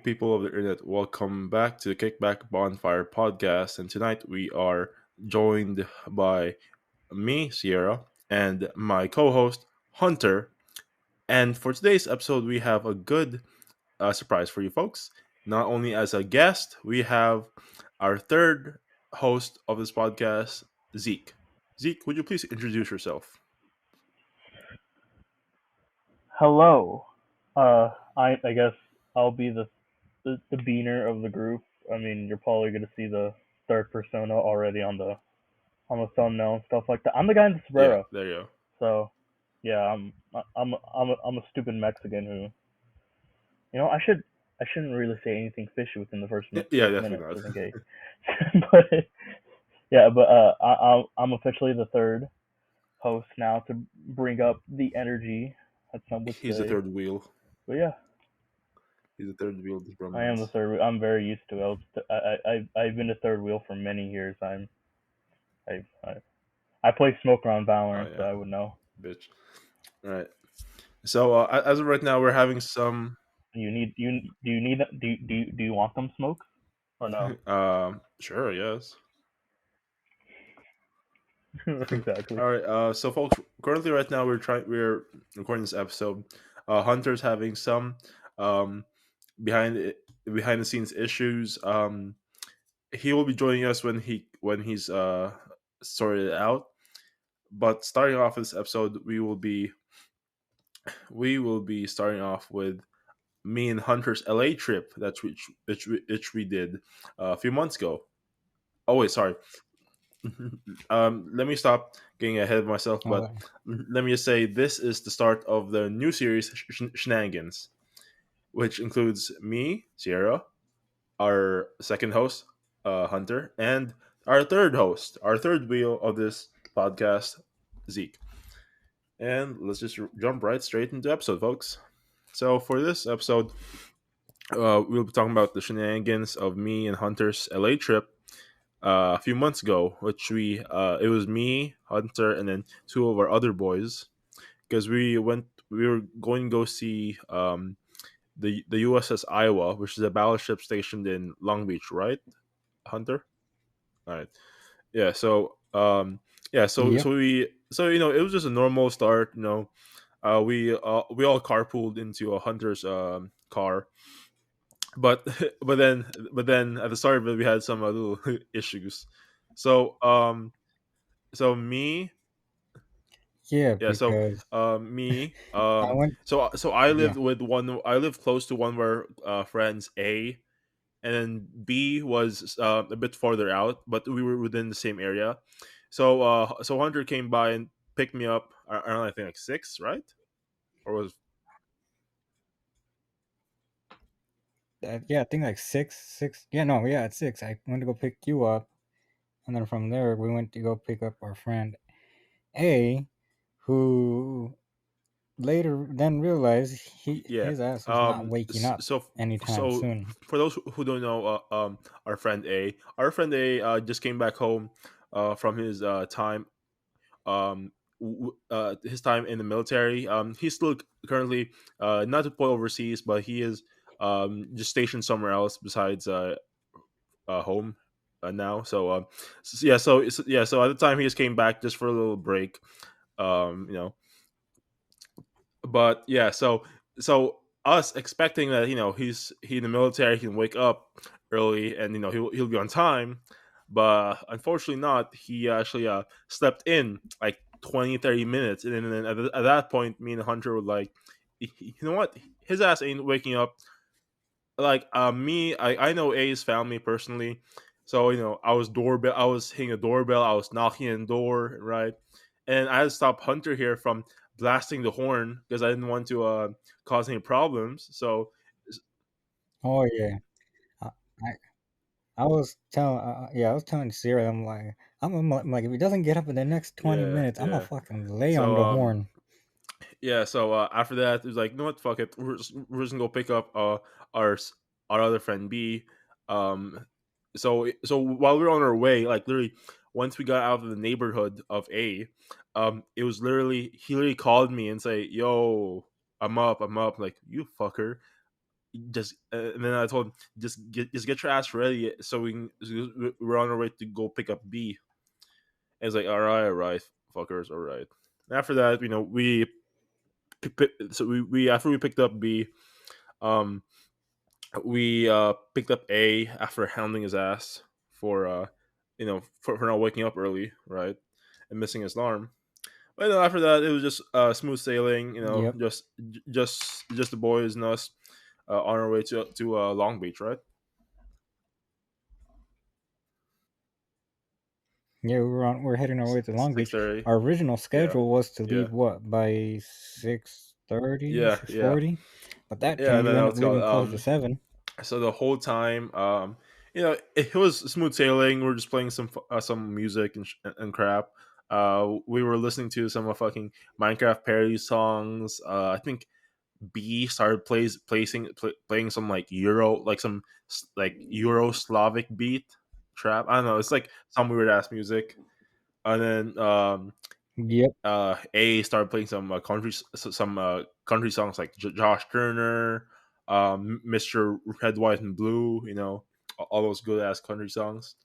people of the internet. Welcome back to the Kickback Bonfire podcast. And tonight we are joined by me, Sierra, and my co host, Hunter. And for today's episode, we have a good surprise for you folks. Not only as a guest, we have our third host of this podcast, Zeke. Zeke, would you please introduce yourself? Hello. I guess I'll be the beaner of the group. I mean, you're probably gonna see the third persona already on the thumbnail and stuff like that. I'm the guy in the Yeah, sombrero. there you go. So yeah, I'm a stupid Mexican who I shouldn't really say anything fishy within the first Yeah, six definitely minutes not. just in case. but yeah, but I'm officially the third host now to bring up the energy, as some would He's the say. third wheel. But yeah, He's the third wheel of this I am the romance. third. I'm very used to it. I've been a third wheel for many years. I I, I play smoke around Oh, Valorant, so yeah, I would know. bitch. All right. So as of right now, we're having some. Do you want them smokes or no? Sure, yes. Exactly. All right. So folks, currently right now we're recording this episode. Hunter's having some um behind the scenes issues. He will be joining us when he's sorted it out. But starting off this episode, we will be starting off with me and Hunter's LA trip which we did a few months ago. Oh wait, sorry. Let me stop getting ahead of myself, but Okay. let me just say this is the start of the new series, Shenanigans, which includes me, Sierra, our second host, Hunter, and our third host, our third wheel of this podcast, Zeke. And let's just jump right straight into the episode, folks. So for this episode, we'll be talking about the shenanigans of me and Hunter's LA trip a few months ago, which it was me, Hunter, and then two of our other boys because we were going to go see the USS Iowa, which is a battleship stationed in Long Beach, right, Hunter? All right, yeah. So Yep. it was just a normal start. We all carpooled into a Hunter's car, but but then at the start of it we had some little issues. So so me Yeah, yeah so because me I went. so I Yeah, lived close to one of our friends, A, and then B was a bit farther out, but we were within the same area. So Hunter came by and picked me up around, I think, like six, right? Or was yeah. I think like six. Yeah, no, yeah, at six. I went to go pick you up, and then from there we went to go pick up our friend A, who later then realized yeah. his ass was not waking s- up so anytime so soon. for those who don't know, our friend A just came back home from his time his time in the military. He's still currently not deployed overseas, but he is just stationed somewhere else besides home now. So at the time he just came back just for a little break. Um, you know, but yeah, so us expecting that he in the military, he can wake up early and he'll be on time, but unfortunately not. He actually slept in like 20-30 minutes, and then at that point me and Hunter were like, you know what, his ass ain't waking up. Like me, I know A's family personally, so I was hitting a doorbell, I was knocking on the door, right, and I had to stop Hunter here from blasting the horn because I didn't want to cause any problems. So Oh yeah, I I, I was telling yeah, I was telling Sarah, I'm like, if he doesn't get up in the next 20 yeah, minutes, I'm gonna yeah. fucking lay on So the horn. yeah, so after that, it was like, you know what, fuck it, we're just gonna go pick up our our other friend B. So while we were on our way, like literally, once we got out of the neighborhood of A, it was literally he literally called me and say, "Yo, I'm up," like, you fucker. just and then I told him, just get your ass ready so we're on our way to go pick up B. And it's like, all right, fuckers, all right. And after that, we after we picked up B, um, we picked up A after hounding his ass for for not waking up early, right, and missing his alarm. But then after that, it was just smooth sailing. Yep. Just the boys and us on our way to Long Beach, right? Yeah, we're heading our way to Long Six Beach. thirty. Our original Yeah, schedule was to yeah, leave what by 6:30, yeah, six yeah, forty, but that yeah. And changed. then We I ended up was called. leaving close to 7. So the whole time, it was smooth sailing. We are just playing some music and crap. We were listening to some fucking Minecraft parody songs. I think B started playing some like Euro Slavic beat trap. I don't know. It's like some weird ass music. And then Yep. A started playing some country songs like Josh Turner, Mr. Red, White, and Blue. All those good ass country songs.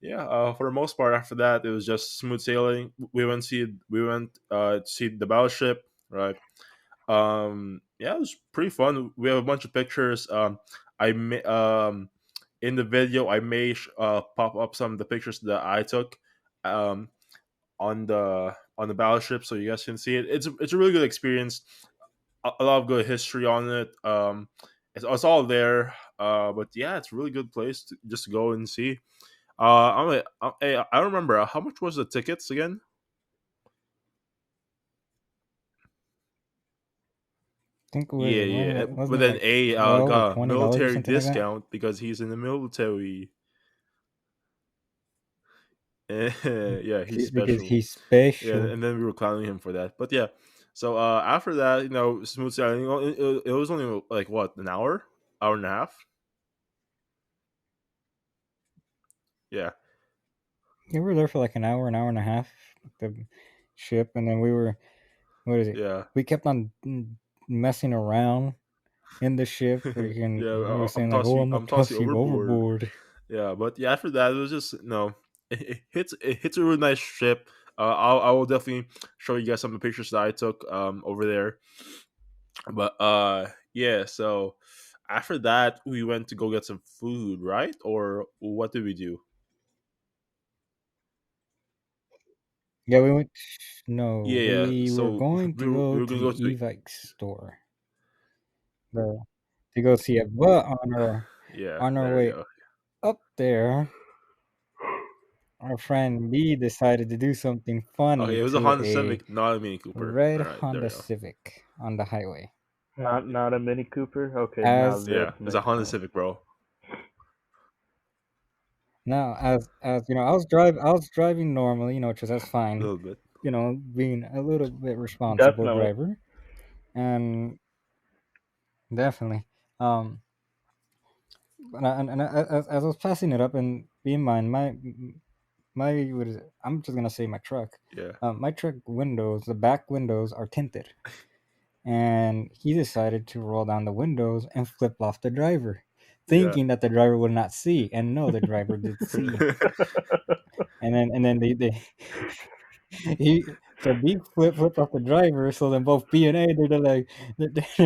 Yeah. For the most part, after that, it was just smooth sailing. We went to see the battleship. Right. Yeah, it was pretty fun. We have a bunch of pictures. I may In the video I may pop up some of the pictures that I took. Um, on the battleship so you guys can see it. It's a really good experience. A lot of good history on it. It's all there. But yeah, it's a really good place to just go and see. I don't remember how much was the tickets again. I think Yeah, yeah. wasn't But it then like A 12 or got a $20 or military something like that? discount because he's in the military. Yeah, he's Because special. he's Yeah, special. and then we were clowning him for that. But yeah, so after that, smooth sailing. It was only like what, an hour and a half. Yeah, Yeah, we were there for like an hour and a half, the ship, and then we were, what is it? yeah, We kept on messing around in the ship. yeah. Freaking, we were I'm saying like, "Oh, I'm gonna I'm toss you toss you overboard. overboard." Yeah, but yeah, after that, it was just it hits a really nice ship. I will definitely show you guys some of the pictures that I took over there. But yeah, so after that, we went to go get some food, right? Or what did we do? Yeah, we went. No, Yeah, yeah. we were So going to we go were to gonna the go to e-bike store, bro, to go see it. But yeah. on our There we way go. up there, our friend B decided to do something Okay, funny it was a to Honda a Civic, not a Mini Cooper. red All right, there Honda we go. Civic on the highway. Not a Mini Cooper. Okay, now As this Yeah, it's a makes Honda sense. Civic, bro. Now, as you know, I was driving normally, which was that's A fine. little bit. Being a little bit responsible Definitely. driver, and definitely, um, as I was passing it up, and be in mind, my what is it? I'm just gonna say my truck. Yeah, My truck windows, the back windows are tinted, and he decided to roll down the windows and flip off the driver, yeah. thinking that the driver would not see, and no, the driver did see. And then they he so B flipped off the driver. So then both B and A they're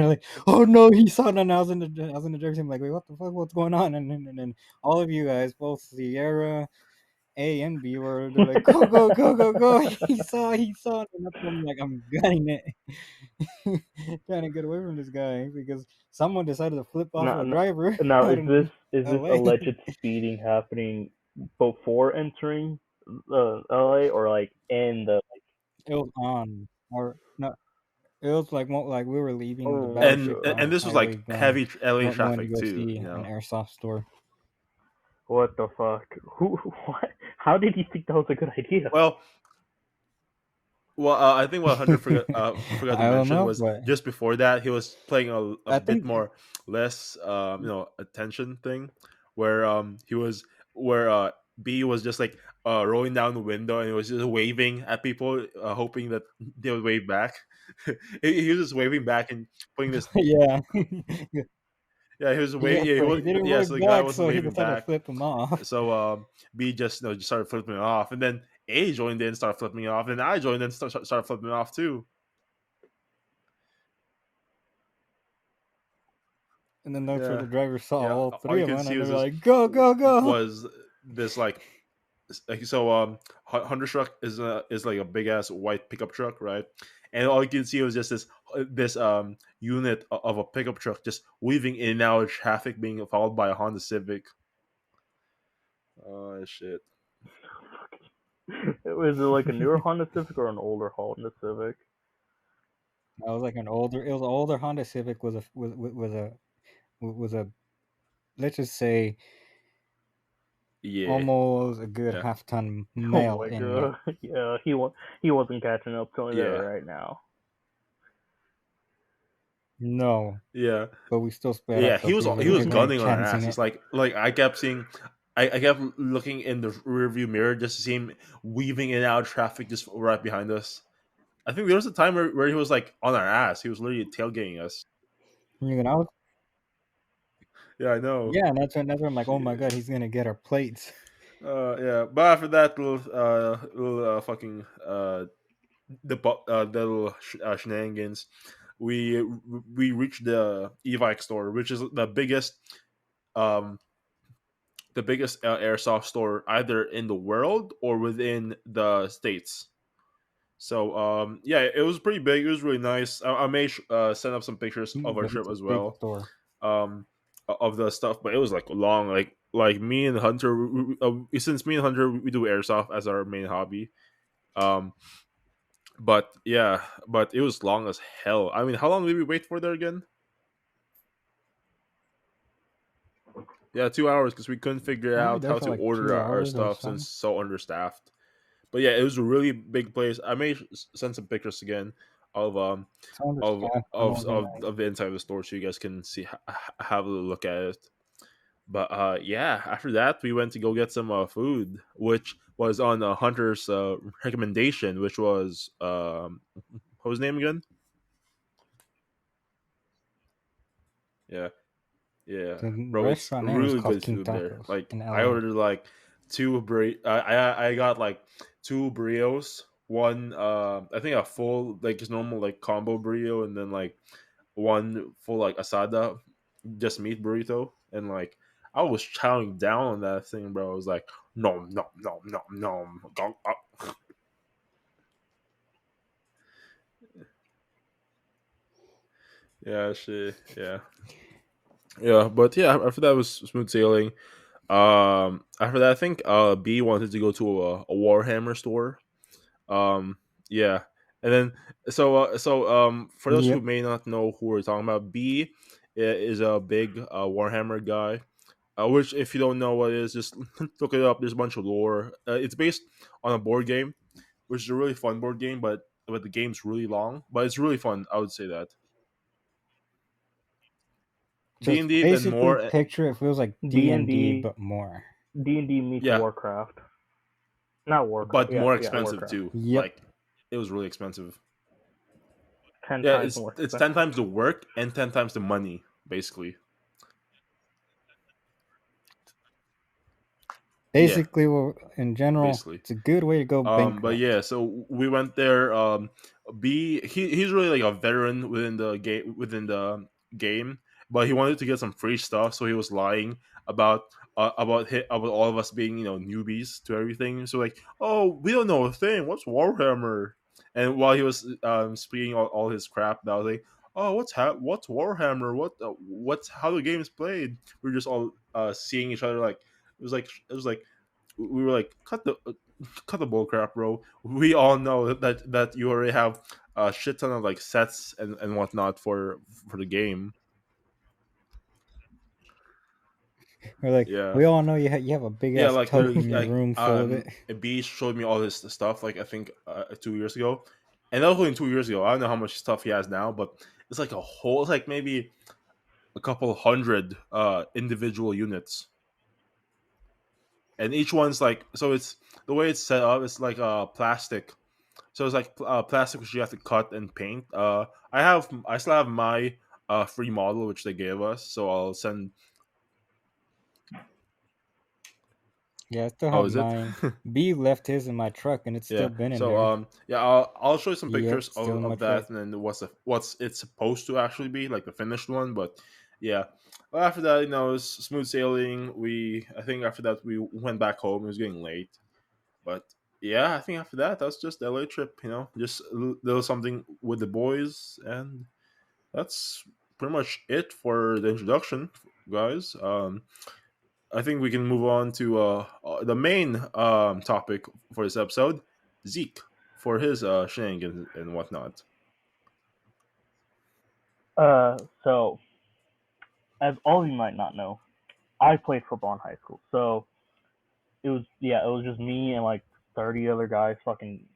like, oh no, he saw it. And I was in the driver's seat. I'm like, wait, what the fuck? What's going on? And then all of you guys, both Sierra, A and B, they're like, go go go go go. He saw it. And that's when I'm like, I'm gunning it, trying to get away from this guy because someone decided to flip off now, a now, driver now, out is in this L.A. alleged speeding happening before entering LA or like in the It was on or no. It was like like we were leaving the oh my and battleship god. and this was highway like going heavy LA going to traffic go too. see an airsoft store. What the fuck? Who what? How did you think that was a good idea? Well, I think what Hunter forgot to I don't mention know, was but just before that he was playing a I bit think more less attention thing, where he was where B was just like rolling down the window and he was just waving at people, hoping that they would wave back. He was just waving back and putting this. yeah. Yeah, he was Yeah, wait. Yeah, but he didn't yeah. work So the guy back, was so he waving decided to back. flip him off. So B just just started flipping it off, and then A joined in, started flipping it off, and I joined in, started flipping it off too. And then that's where Yeah, the driver saw yeah. all All three you of can them, see and they was were this like, "Go, go, go!" was this like so Hunter truck is like a big ass white pickup truck, right? And all you can see was just this unit of a pickup truck just weaving in and out of traffic, being followed by a Honda Civic. Oh shit! Was it like a newer Honda Civic or an older Honda Civic? I was like an older. It was an older Honda Civic with a was a let's just say Yeah, almost a good yeah, half-ton Oh male my in it. god. Yeah, he wasn't catching up to me there yeah, right now. No, yeah. but we still sped up Yeah, because he we was weren't gunning on our chancing asses. it. Like I kept seeing, I kept looking in the rearview mirror just to see him weaving in and out of traffic just right behind us. I think there was a time where he was like on our ass. He was literally tailgating us. You know, Yeah, I know. yeah, and that's when I'm like, oh my Shit. god, he's gonna get our plates. Yeah, but after that little fucking the little shenanigans, we reached the e-bike store, which is um the biggest airsoft store either in the world or within the states. So yeah, it was pretty big. It was really nice. I may send up some pictures of our But trip it's a as big well, store. um, of the stuff. But it was like long, like me and Hunter. Since me and Hunter we do airsoft as our main hobby. Um, but yeah, but it was long as hell. I mean, how long did we wait for there again? Yeah, 2 hours because we couldn't figure Weren't we out there how for to like order two our hours or stuff since something? it's so understaffed. But yeah, it was a really big place. I may send some pictures again of It's understaffed. of the inside of the store so you guys can see have a look at it. But yeah, after that we went to go get some food, which was on Hunter's recommendation, which was what was his name again? Yeah, yeah, The bro, it's restaurant name is really called good King food there. Tacos Like in I LA. ordered like I got like two burritos, one I think a full like just normal like combo burrito, and then like one full like asada, just meat burrito, and like I was chowing down on that thing, bro. I was like, no, no, no, no, no, no. Yeah, shit, yeah, yeah. But yeah, after that was smooth sailing. After that, I think B wanted to go to a Warhammer store. Um, yeah, and then for those who Yep. may not know who we're talking about, B is a big Warhammer guy. Which, if you don't know what it is, just look it up. There's a bunch of lore. It's based on a board game, which is a really fun board game, but the game's really long. But it's really fun. I would say that D Just and D and basically more. picture it feels like D D and and D D but more. D&D meets Yeah, Warcraft. Not Warcraft. but Yeah, more yeah, expensive Warcraft. too. Yep. Like it was really expensive. 10 Yeah, times more it's expensive. 10 times the work and 10 times the money, basically. Yeah, Basically, well, in general, basically. it's a good way to go But bankrupt. yeah, so we went there. He's really like a veteran within the game, but he wanted to get some free stuff, so he was lying about about all of us being newbies to everything. So like, oh, we don't know a thing. What's Warhammer? And while he was speaking all his crap, I was like, oh, what's Warhammer? What's how the game is played? We were just all seeing each other like it was like we were like cut the bull crap, bro. We all know that you already have a shit ton of like sets and whatnot for the game. We're like, Yeah, we all know you have a big yeah, ass like tote literally, in your room full of it. B showed me all his stuff. Like I think 2 years ago, and that was only 2 years ago. I don't know how much stuff he has now, but it's like a whole, it's like maybe a couple hundred individual units, and each one's like so. It's the way it's set up. It's like plastic. So it's like plastic which you have to cut and paint. I still have my free model which they gave us. So I'll send. Yeah, I still Oh, have is it? mine. B left his in my truck, and it's still Yeah. been in So there. yeah, I'll show you some Yep, pictures still in my of truck. that, and then what's it's supposed to actually be like the finished one. But yeah, well, after that, it was smooth sailing. I think after that we went back home. It was getting late, but yeah, I think after that was just the LA trip. Just a little something with the boys, and that's pretty much it for the introduction, guys. I think we can move on to the main topic for this episode, Zeke, for his shenanigans and whatnot. So as all of you might not know, I played football in high school. So it was just me and like 30 other guys fucking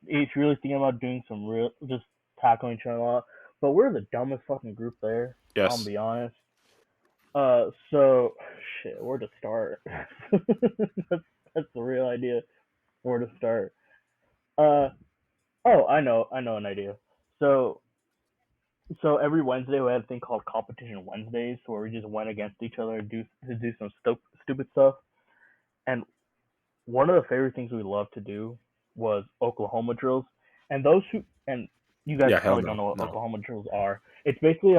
if you're really thinking about doing some real just tackling each other a lot. But we're the dumbest fucking group there, I'll Yes. be honest. So shit, where to start? That's the real idea. Where to start? Uh oh, I know an idea. So so every Wednesday we had a thing called Competition Wednesdays, where we just went against each other and do some stupid stuff. And one of the favorite things we loved to do was Oklahoma drills. And those who and you guys Yeah. Hell probably don't no. know what No. Oklahoma drills are. It's basically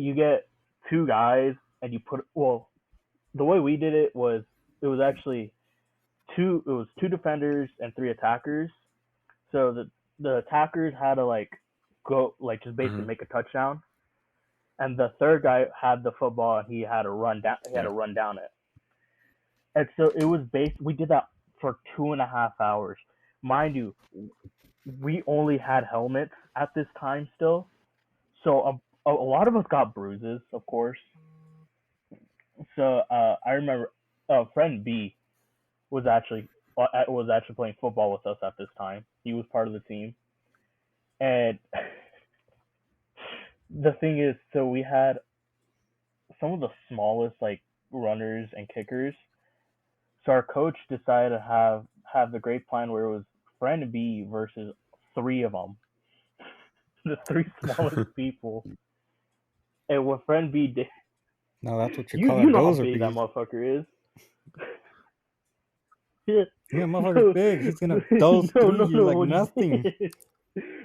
you get two guys and you put the way we did it was actually two defenders and three attackers. So the attackers had to like go like just basically Hmm. make a touchdown, and the third guy had the football and he had to run down. He had Yeah. to run down it, and so it was based. We did that for 2.5 hours, mind you. We only had helmets at this time still, so a lot of us got bruises, of course. So I remember friend B was actually playing football with us at this time. He was part of the team, and the thing is, so we had some of the smallest like runners and kickers. So our coach decided to have the great plan where it was friend B versus three of them, the three smallest people. And what friend B did, No, that's what you you call a you know how dozer big that beast. motherfucker is. Yeah. Yeah, motherfucker's So big. He's gonna doze through you no. like What he nothing. did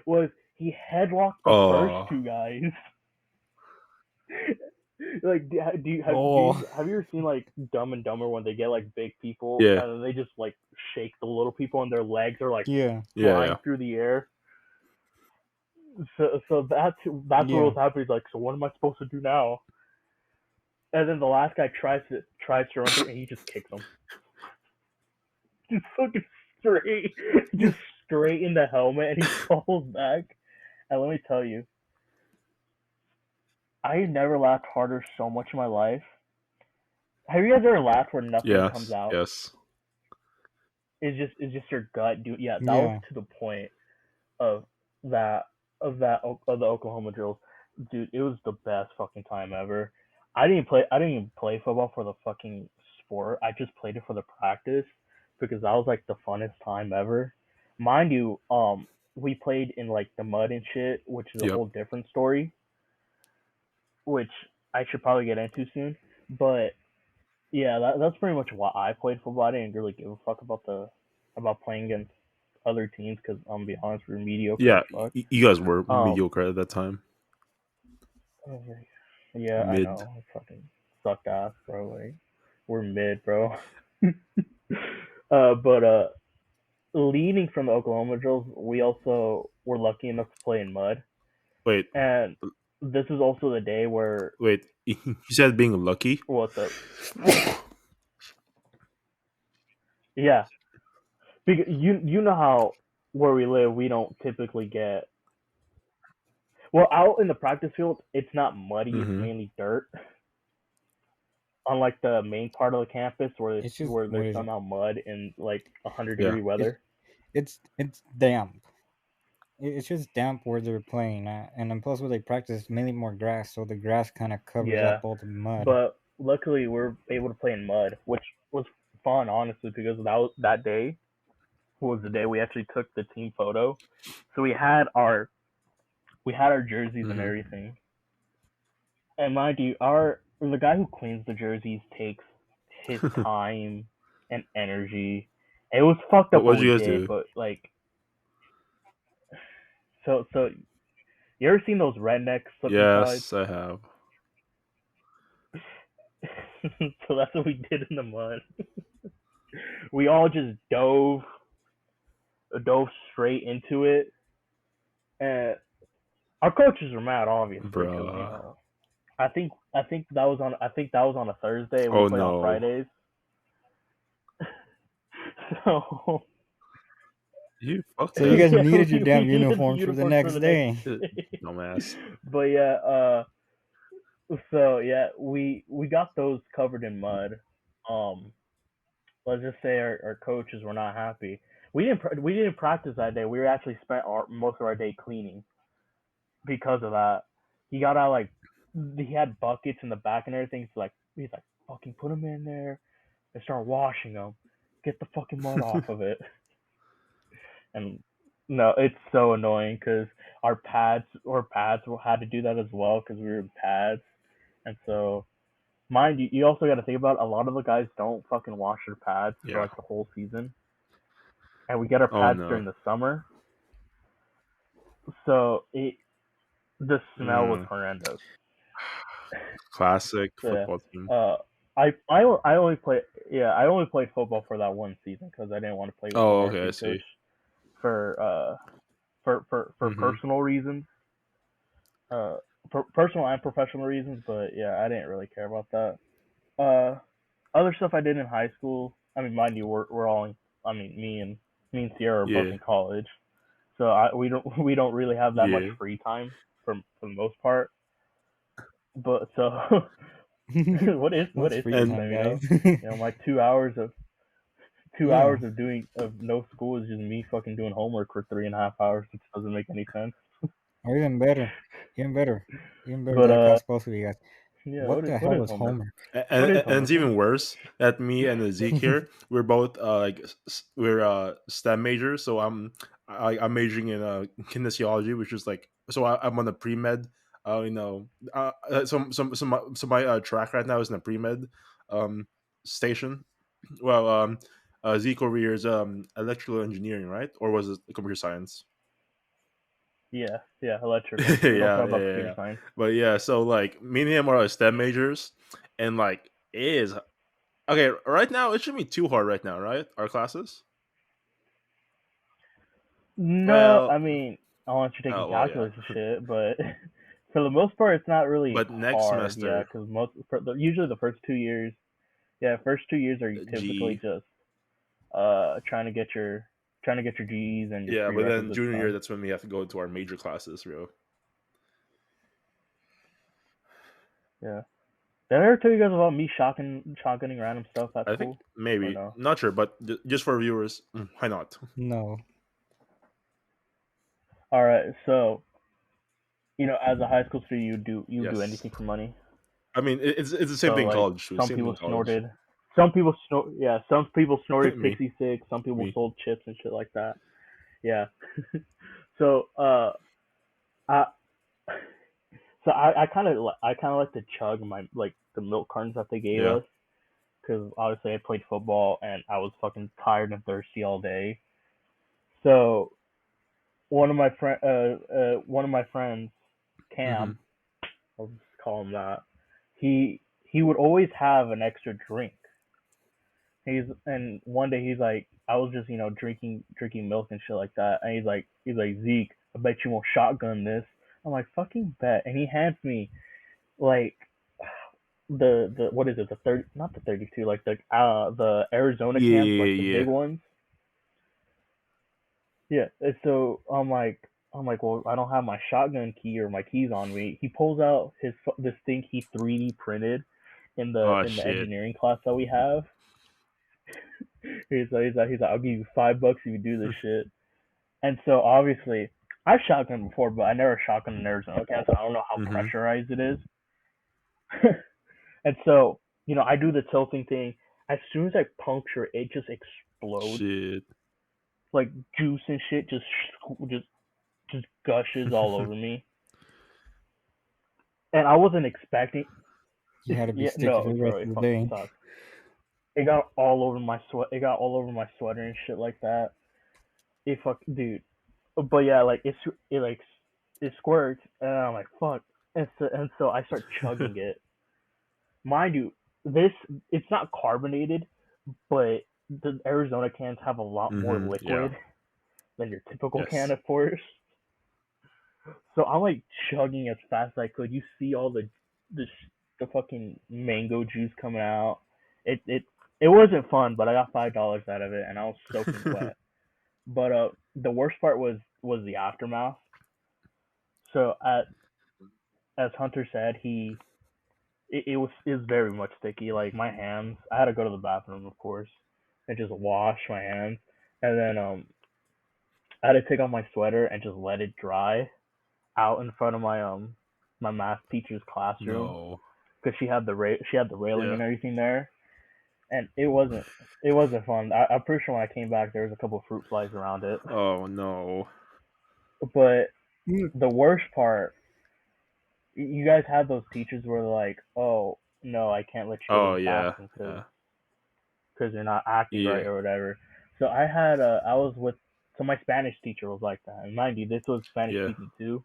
was he headlocked the first Oh. two guys. Like, Oh, have you ever seen like Dumb and Dumber when they get like big people Yeah. and then they just like shake the little people and their legs are like yeah, Yeah. flying Yeah. through the air? So that's what yeah. was happening. He's like, so what am I supposed to do now? And then the last guy tries to run through and he just kicks him, just fucking straight, just straight in the helmet, and he falls back. And let me tell you, I never laughed harder so much in my life. Have you guys ever laughed where nothing comes Yes. out? Yes. It's just your gut, dude. Yeah, that was Yeah. to the point of that of the Oklahoma drills, dude. It was the best fucking time ever. I didn't even play football for the fucking sport. I just played it for the practice because that was like the funnest time ever. Mind you, we played in like the mud and shit, which is a Yep. whole different story, which I should probably get into soon. But yeah, that's pretty much why I played football. I didn't really give a fuck about playing against other teams because I'm gonna be honest, we're mediocre as Yeah. fuck. You guys were Um, mediocre at that time. yeah, I Mid. know, fucking suck ass, bro. Like we're mid, bro. But leading from the Oklahoma drills, we also were lucky enough to play in mud, Wait. and this is also the day where Wait. You said being lucky. what's up? Yeah, because you know how where we live, we don't typically get well out in the practice field. It's not muddy; it's Hmm. mainly dirt. Unlike the main part of the campus It's just where what there's is it? somehow mud in like 100 Yeah. degree It's weather. it's damp. It's just damp where they're playing at, and then plus where they practice, it's mainly more grass, so the grass kind of covers up Yeah, all the mud. but luckily we're able to play in mud, which was fun, honestly, because that day was the day we actually took the team photo. So we had We had our jerseys and Hmm. everything. And mind you, our the guy who cleans the jerseys takes his time and energy. It was fucked up what What'd we you guys did, do? but like, so you ever seen those redneck slip and slides? Yes, I have. So that's what we did in the mud. We all just dove straight into it, and our coaches were mad, obviously, because Bruh. I think that was on a Thursday, and we Oh played on no. Fridays. So You So you fuckhead. guys yeah, needed your we damn needed the uniforms for the uniforms for next the next day. day. Dumbass. But yeah, so yeah, we got those covered in mud. Um, let's just say our coaches were not happy. We didn't practice that day. We actually spent most of our day cleaning because of that. He got out like he had buckets in the back and everything. So like he's like fucking put them in there and start washing them. Get the fucking mud off of it. And no, it's so annoying because our pads had to do that as well because we were in pads, and so mind you, you also got to think about a lot of the guys don't fucking wash their pads for Yeah. like the whole season, and we get our Oh pads no. during the summer, so the smell was Mm. horrendous. Classic So yeah, football team. uh, I only played I only played football for that one season because I didn't want to play with the Oh, okay, I varsity coach see. for for Hmm. personal reasons, uh, for personal and professional reasons. But yeah, I didn't really care about that. Uh, Other stuff I did in high school. I mean, mind you, we're all in. I mean, me and Sierra are both Yeah. in college, so we don't we don't really have that much Yeah. free time for the most part. But so what What's is free free And time, time? guys? My 2 hours of two Yeah. hours of doing of no school is just me fucking doing homework for 3.5 hours, which doesn't make any sense. Or even better. Even better. Even better But that I could ask both of you guys. yeah, What the what hell is is homework? homework? What is and it's homework? even worse that me and Zeke here, we're both like we're STEM majors. So I'm majoring in kinesiology, which is like I'm on a pre med. My track right now is in a pre med um station. Well, Zeke over here is electrical engineering, right? Or was it computer science? Yeah, electrical. Yeah, We don't yeah, talk about yeah, computer yeah. science. But yeah, so like me and him are like STEM majors, and like it is okay. Right now, it shouldn't be too hard right now, right? Our classes. No, I Well, mean, unless you're taking oh well, yeah. calculus and shit, but for the most part, it's not really But next hard. Yeah, semester, because usually the first 2 years, yeah, first 2 years are typically G, just trying to get your G's and your yeah. But then prerequisites junior year, done. that's when we have to go into our major classes, bro. Yeah. Did I ever tell you guys about me shotgunning random stuff at I think school or maybe no? not sure, but just for viewers, why not? No. All right, so as a high school student, you do Yes, anything for money. I mean it's the same So thing in like college too. some Same thing people in college. snorted, some people snorted me, 66, some people me. sold chips and shit like that. Yeah. So I I kind of like to chug my like the milk cartons that they gave Yeah. us because obviously I played football and I was fucking tired and thirsty all day. So one of my friends, Hmm. Cam, I'll just call him that. He would always have an extra drink. And one day he's like, I was just drinking milk and shit like that, and he's like Zeke, I bet you won't shotgun this. I'm like fucking bet, and he hands me like the what is it, the 30, not the 32, like the Arizona Yeah, cans, like the yeah, big yeah. ones. Yeah, and so I'm like, well, I don't have my shotgun key or my keys on me. He pulls out this thing he 3D printed in the Oh in the shit. engineering class that we have. He's like, I'll give you $5 if you do this shit. And so obviously, I've shotgunned before, but I never shotgunned an Arizona can, so I don't know how Hmm. pressurized it is. And so, I do the tilting thing. As soon as I puncture, it just explodes. Shit. Like juice and shit just gushes all over me. and I wasn't expecting. You had to be Yeah, sticky for no, the bro, rest it of the fucking day. sucked. It got all over my sweat. It got all over my sweater and shit like that. It fuck, dude. But yeah, like it like it squirts, and I'm like fuck, and so I start chugging it. Mind you, this it's not carbonated, but the Arizona cans have a lot more Yeah. liquid than your typical can, Yes. of course. So I'm like chugging as fast as I could. You see all the the fucking mango juice coming out. It it wasn't fun, but I got $5 out of it, and I was soaking wet. But the worst part was the aftermath. So as Hunter said, it was very much sticky. Like my hands, I had to go to the bathroom, of course, and just wash my hands, and then I had to take off my sweater and just let it dry out in front of my math teacher's classroom No. because she had the railing Yeah. and everything there, and it wasn't fun. I'm pretty sure when I came back there was a couple of fruit flies around it, Oh no. but Mm. the worst part, you guys have those teachers where they're like, oh no, I can't let you go to Oh the yeah. bathroom because Yeah. you're not acting right Yeah. or whatever. So I was with, so my Spanish teacher was like that, and mind you, this was Spanish Yeah. speaking too.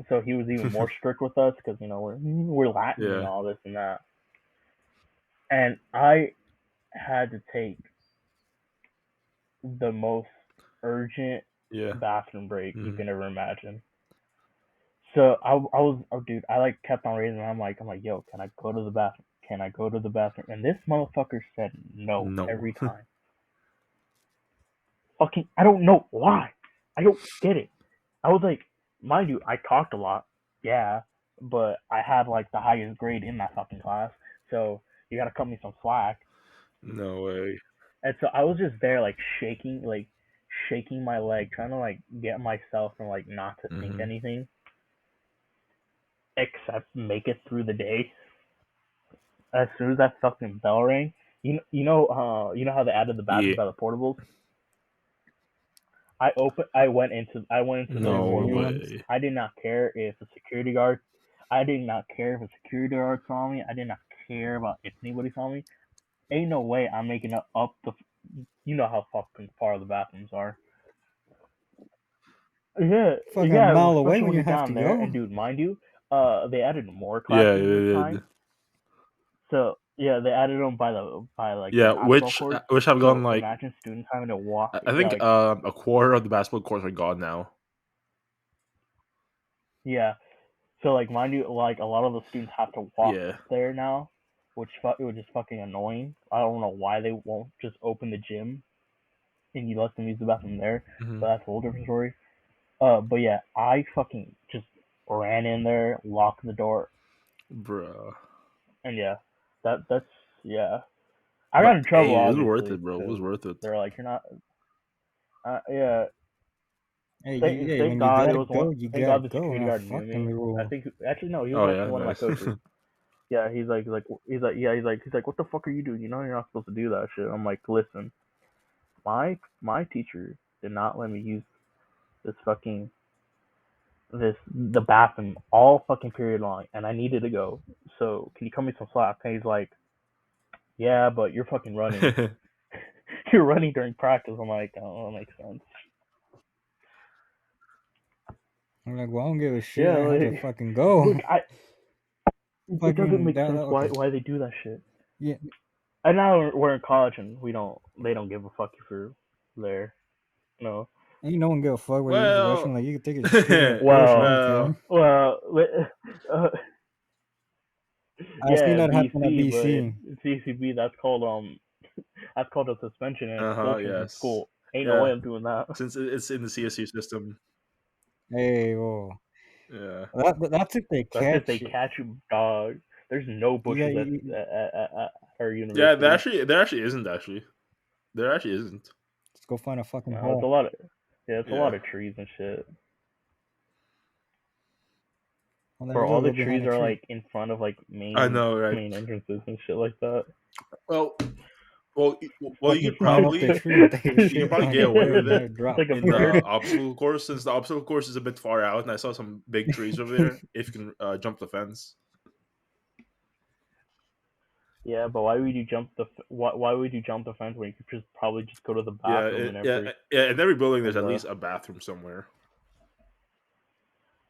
So he was even more strict with us because we're Latin and Yeah. all this and that. And I had to take the most urgent Yeah. bathroom break you Mhm. can ever imagine. So I was, oh dude, I like kept on raising. I'm like, yo, can I go to the bathroom? Can I go to the bathroom? And this motherfucker said no No. every time. Fucking, I don't know why. I don't get it. I was like, mind you, I talked a lot, yeah, but I had like the highest grade in that fucking class, so you gotta cut me some slack. No way. And so I was just there shaking my leg, trying to like get myself and like not to think Mhm. anything except make it through the day. As soon as that fucking bell rang, you know how they added the bathroom Yeah. by the portables. I went into those Yeah, No where you portables. went? way. I did not care if a security guard. I did not care if a security guard saw me. I did not care about if anybody saw me. Ain't no way I'm making it up the. You know how fucking far the bathrooms are. Yeah, Fucking a yeah. mile away Especially when when you you're have down to there. go. And dude, mind you, they added more Yeah, classrooms this it time. did. So yeah, they added them by like the Yeah, basketball courts. which have gone So like imagine students having to walk. I Yeah, think like a quarter of the basketball courts are gone now. yeah. So like mind you, like a lot of the students have to walk Yeah. there now, which is fucking annoying. I don't know why they won't just open the gym and you let them use the bathroom there, but Mhm. that's a whole different story. But yeah, I fucking just ran in there, locked the door, Bruh. and yeah, that's yeah. I got But in trouble hey, it was worth obviously it, bro. It was because worth it. they're like you're not. Yeah, Hey, thank hey, thank when you God it gotta was one. go, you Thank gotta God the go. security Now guard knew fuck them me. I rules. think actually no, he was Oh actually yeah, one of my nice. coaches. Yeah, he's like, what the fuck are you doing? You know you're not supposed to do that shit. I'm like, listen, my teacher did not let me use this fucking the bathroom all fucking period long, and I needed to go. So can you cut me some slack? And he's like, yeah, but you're fucking running. You're running during practice. I'm like, oh, that makes sense. I'm like, well, I don't give a shit. Yeah, I had to like, fucking go. look, it doesn't Fucking make that. sense why Okay. they do that shit. Yeah, And now we're in college and they don't give a fuck if you're there. No. ain't no one give a fuck where you use the restroom. Well, Like you can take a shit in the porch. No Well, one well, care. well, uh, I seen yeah, that happen at BC, but BC. CCB that's called a suspension and uh huh, expulsion from yes, school. Ain't no way yeah. I'm doing that. Since it's in the CSU system, Hey, whoa. yeah, That's if they That's if catch they you. catch you, dog. There's no You got bushes at our yeah. university. There actually isn't actually. There actually isn't. just go find a fucking No, it's a hole. lot of yeah, it's a lot Yeah. of trees and shit. Well, there Bro, you go. all the Go behind trees a are tree. like in front of like I main know, right? main entrances and shit like that. Well, you Fucking could climb up the probably tree and take a you could shit probably like get a away bird with and let it it drop. like a in the bird. obstacle course, since the obstacle course is a bit far out, and I saw some big trees over there. If you can jump the fence. Yeah, but why would you jump why would you jump the fence when you could just probably just go to the Yeah, bathroom in yeah, every yeah. In every building, there's in at the least a bathroom somewhere.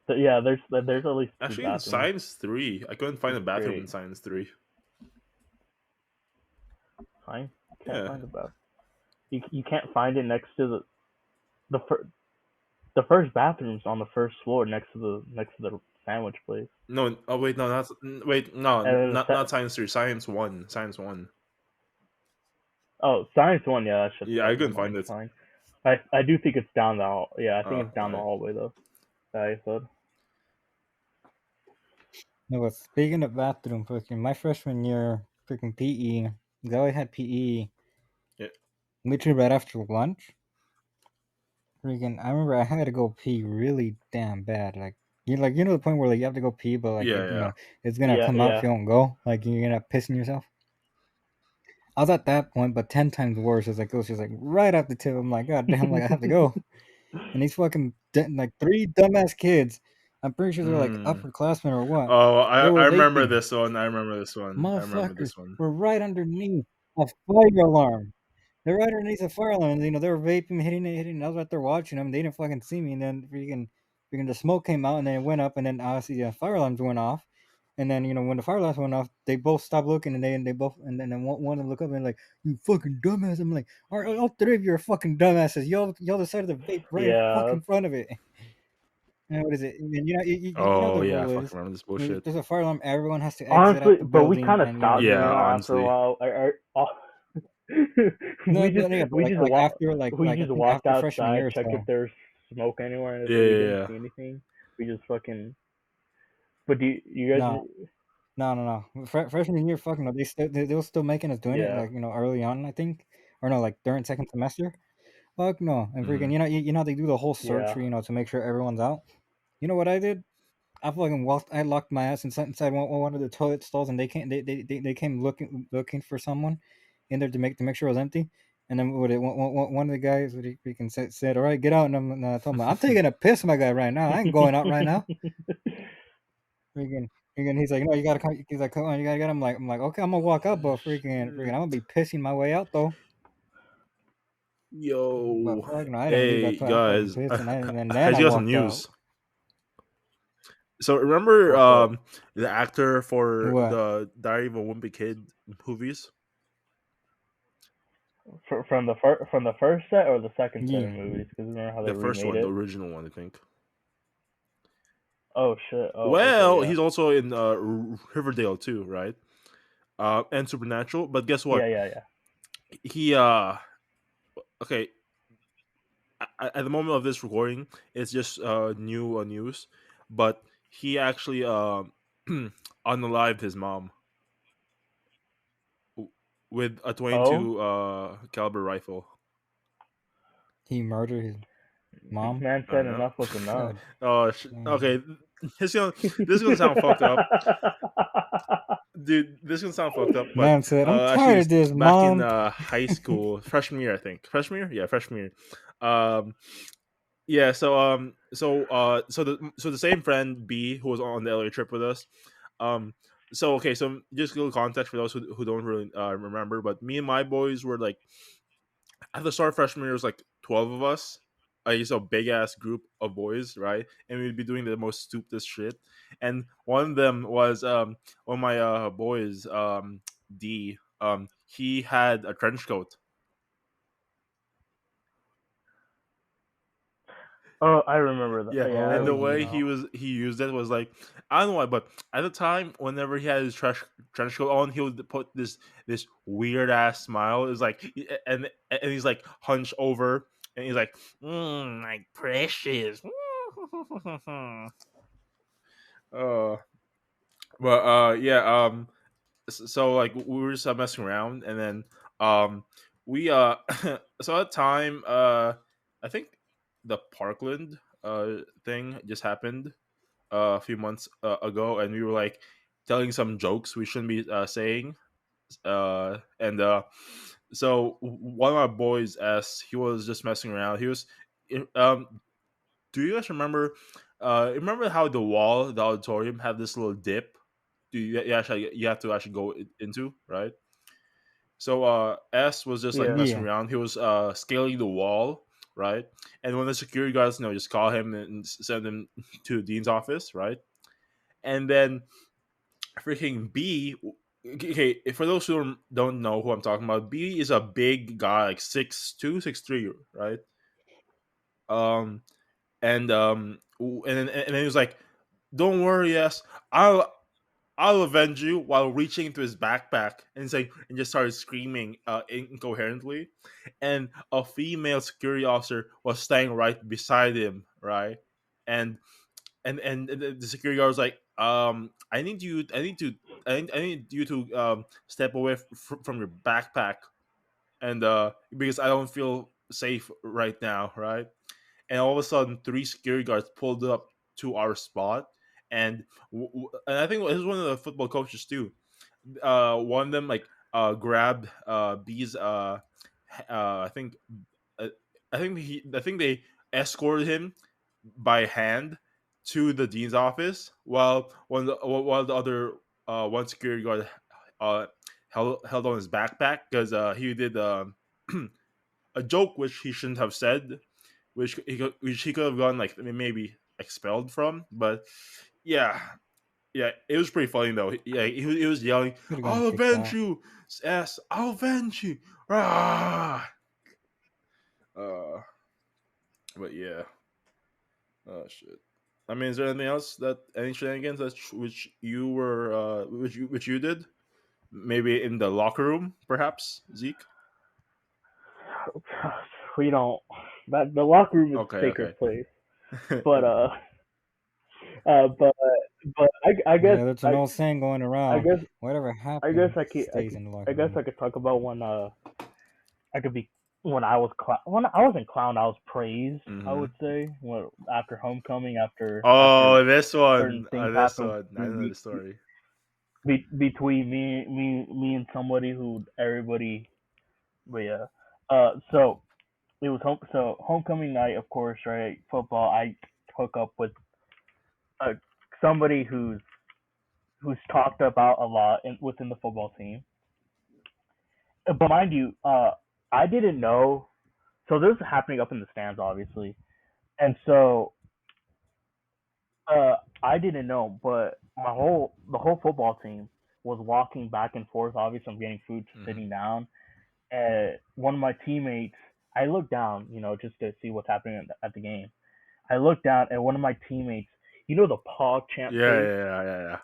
yeah, there's at least two Actually, in bathrooms, Science 3, I couldn't find which a is bathroom in great. Science 3. Fine, can't Yeah, find the bathroom. You can't find it next to the fir- the first bathroom's on the first floor next to the sandwich place. no. Oh wait, no, that's wait, no, And then not Science 3. Science 1. Science 1. science one, yeah, that shit's Yeah, I fucking couldn't annoying. find it. Fine. I do think it's down the hall. Yeah, I think it's down the Alright. hallway though. That I said. No, but speaking of bathroom, fucking my freshman year, freaking PE, they always had PE Yeah, literally right after lunch. Freaking, I remember I had to go pee really damn bad. Like you know the point where like you have to go pee, but like yeah, it, yeah. it's gonna Yeah, come out if yeah. you don't go. Like you're gonna pissing yourself. I was at that point, but 10 times worse. It's like it was just like right off the tip. I'm like, God damn, like I have to go. And these fucking like three dumbass kids. I'm pretty sure they're like Mm. upperclassmen or what. Oh, They I were remember vaping. this one. I remember this one. I remember Motherfuckers this one. were right underneath a fire alarm. They're right underneath the fire alarm. They were vaping, hitting it. I was right there watching them. They didn't fucking see me. And then freaking the smoke came out, and then it went up, and then obviously the fire alarms went off. And then when the fire alarms went off, they both stopped looking, and they both, and then one of them look up and like, "You fucking dumbass!" I'm like, "All three of you are fucking dumbasses. Y'all decided to vape right in Yeah. fucking front of it." And what is it? And you know Oh the yeah, I rule fucking is remember this if bullshit. there's a fire alarm, everyone has to exit Honestly, out the but we building, kind of and stopped Yeah, doing that after a honestly. while. no, no, yeah, but like after We I just think walked after freshman outside, year or checked if so. there's smoke anywhere, and if Yeah, we yeah, didn't yeah. see anything, we just fucking. But do you guys? No, no. Freshman year, fucking no. They were still making us doing it Yeah, like early on, I think, or no, like during second semester. Fuck no, and Hmm. freaking they do the whole search yeah. for to make sure everyone's out. You know what I did? I locked my ass inside one of the toilet stalls, and they came looking for someone in there to make sure it was empty. And then one of the guys freaking said, "All right, get out." And I told him, "I'm taking a piss, my guy, right now. I ain't going out right now." Freaking, he's like, "No, you gotta come." He's like, "Come on, you gotta get." I'm like, "Okay, I'm gonna walk up, but freaking, I'm gonna be pissing my way out though." But Yo, fuck no, I didn't leave that hey till I fucking guys, pissed, and then has I you got some walked out. news? So remember What's up? the actor for What? the Diary of a Wimpy Kid movies? From the first set or the second set of Yeah, movies? Because remember how they The first remade one, the it? original one, I think. Oh shit. Oh okay. Well, Yeah. he's also in Riverdale too, right? And Supernatural. But guess Yeah. what? Yeah. Yeah. He okay. At the moment of this recording, it's just new news, but he actually unalived his mom w- with a Oh, 22 caliber rifle. he murdered his this mom. man I said know. enough was enough. God damn. Okay. This gonna this is gonna sound fucked up, dude. This is gonna sound fucked up, but Man said, "I'm actually, tired of it's this, back in mom." high school, freshman year, I think. Freshman year, yeah, freshman year. Um, yeah. So the same friend B who was on the LA trip with us. Um, so okay, so just a little context for those who don't really remember, but me and my boys were like at the start of freshman year, it was like 12 of us. Just a big ass group of boys, right? And we'd be doing the most stupidest shit. And one of them was one of my boys, D. He had a trench coat. Oh, I remember that. Yeah, Yeah, I and the Oh remember way yeah. now. he used it was like, I don't know why, but at the time, whenever he had his trench coat on, he would put this weird ass smile. It was like, and he's like hunched over, and he's like, my precious. uh, but yeah. So like we were just messing around, and then we so at the time I think the Parkland thing just happened a few months ago, and we were like telling some jokes we shouldn't be saying, and So one of my boys asked, he was just messing around. He was, um, do you guys remember? Remember how the wall, the auditorium, had this little dip? Do you actually you have to actually go into, right? So S was just like Yeah. messing Yeah. around. He was scaling the wall, right? And when the security guards, just call him and send him to the dean's office, right? And then freaking B. Okay, for those who don't know who I'm talking about, B is a big guy, like 6'2", 6'3", right? Um, and then he was like, "Don't worry, yes, I'll avenge you," while reaching into his backpack and saying, and just started screaming incoherently. And a female security officer was standing right beside him, right? And the security guard was like, I need you to step away from your backpack, and because I don't feel safe right now, right? And all of a sudden, three security guards pulled up to our spot, and and I think it was one of the football coaches too. One of them like grabbed B's I think uh, I think they escorted him by hand to the dean's office, while the other one security guard uh held on his backpack because he did a joke which he shouldn't have said, which he could have gone like maybe expelled from. But yeah, yeah, it was pretty funny though. Yeah, he was yelling, Could have gotten "I'll kicked avenge out. you, S! I'll avenge you!" Ah! Uh, but yeah, oh shit. I mean, is there anything else that any shenanigans that which you were which you did? Maybe in the locker room, perhaps Zeke. We don't. That the locker room is a Okay, sacred okay. place. But uh, but I guess Yeah, there's an old saying going I around: guess whatever I guess happens I could stays in the I locker guess room. I could talk about I could be when I was when I wasn't clown, I was praised. I Mm-hmm. would say when after homecoming, after Oh, this certain one. things This happened one. I know the story. between me and somebody who everybody. But yeah, so it was homecoming night, of course, right? Football. I hook up with uh, somebody who's talked about a lot within the football team. But mind you, I didn't know. So this is happening up in the stands, obviously, and so I didn't know, but the whole football team was walking back and forth. Obviously, I'm getting food Hmm. sitting down. One of my teammates, I looked down, just to see what's happening at the game. I looked down, and one of my teammates, the Pog Champ Yeah, face. yeah, yeah, yeah, yeah.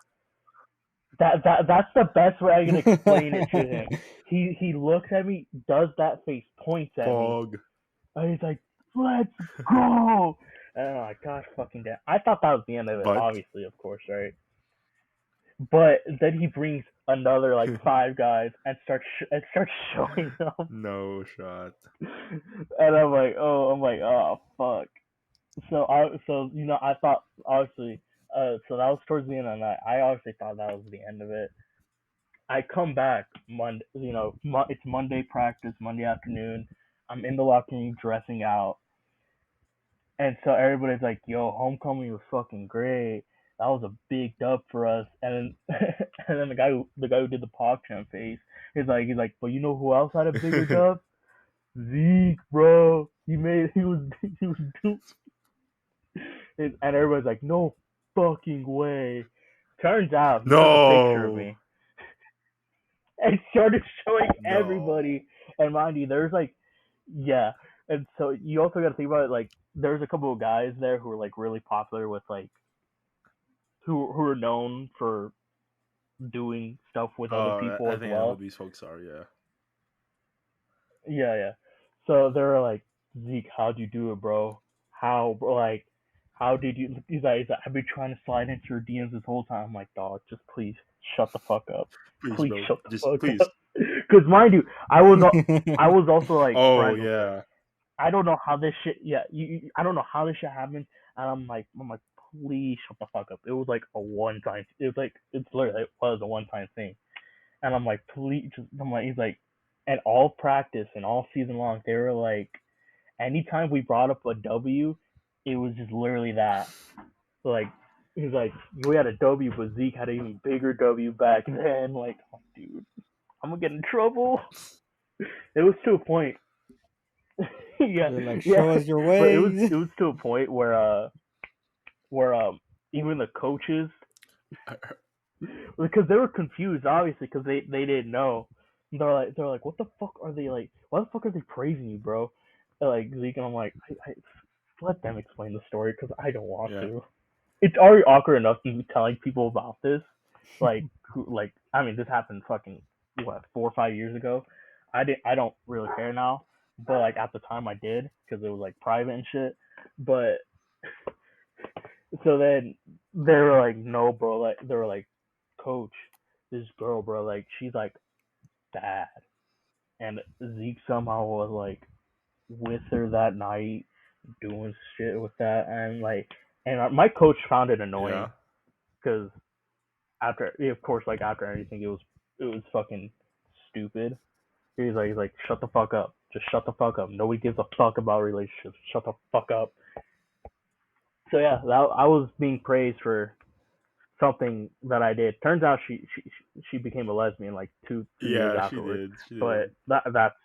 That's the best way I can explain it to him. He looks at me, does that face, points at me, Pog. and he's like, "Let's go!" And I'm like, "Gosh, fucking damn!" I thought that was the end of it, But obviously, of course, right? But then he brings another like five guys and starts showing them, no shot. and I'm like, oh fuck. I thought obviously, so that was towards the end of the night. I obviously thought that was the end of it. I come back Monday, it's Monday practice, Monday afternoon. I'm in the locker room dressing out, and so everybody's like, "Yo, homecoming was fucking great. That was a big dub for us." And then, and then the guy who did the PogChamp face, he's like, "But you know who else had a bigger dub? Zeke, bro. He was doing." And everybody's like, "No fucking way." Turns out he took a picture of No. me and started showing No. everybody. And mind you, there's like, yeah. And so you also got to think about it. Like, there's a couple of guys there who are like really popular with like who are known for doing stuff with other people I as think I know who well. these folks are. Yeah. Yeah, yeah. So they're like, Zeke, how'd you do it, bro? How did you? He's like, I've been trying to slide into your DMs this whole time. I'm like, dog, just please shut the fuck up. Please, Please bro. shut the Just fuck please. up. Because mind you, I was also like Oh friends with him. yeah. I don't know how this shit. Yeah, I don't know how this shit happened. And I'm like, please shut the fuck up. It was like a one time. It was like it's literally it was a one time thing. And I'm like, please. Just, I'm like, he's like, And all practice and all season long, they were like, anytime we brought up a W, it was just literally that. Like, he was like, we had a W, but Zeke had an even bigger W back then. Like, oh, dude, I'm gonna get in trouble. It was to a point. Yeah, They're like, yeah, show us your but ways. it was to a point where even the coaches, because they were confused obviously because they didn't know. They're like what the fuck are they like? Why the fuck are they praising you, bro? They're like Zeke, and I'm like, I let them explain the story because I don't want Yeah. to. It's already awkward enough to be telling people about this. Like I mean, this happened fucking what 4 or 5 years ago. I don't really care now, but like at the time I did because it was like private and shit. But so then they were like, no, bro. Like they were like, coach, this girl, bro, like she's like bad. And Zeke somehow was like with her that night, doing shit with that, and like, and my coach found it annoying Yeah. because after, of course, like after anything, it was fucking stupid. He's like, shut the fuck up, just shut the fuck up. Nobody gives a fuck about relationships. Shut the fuck up. So yeah, I was being praised for something that I did. Turns out she became a lesbian like two years Yeah, she afterwards. did. She But did. that's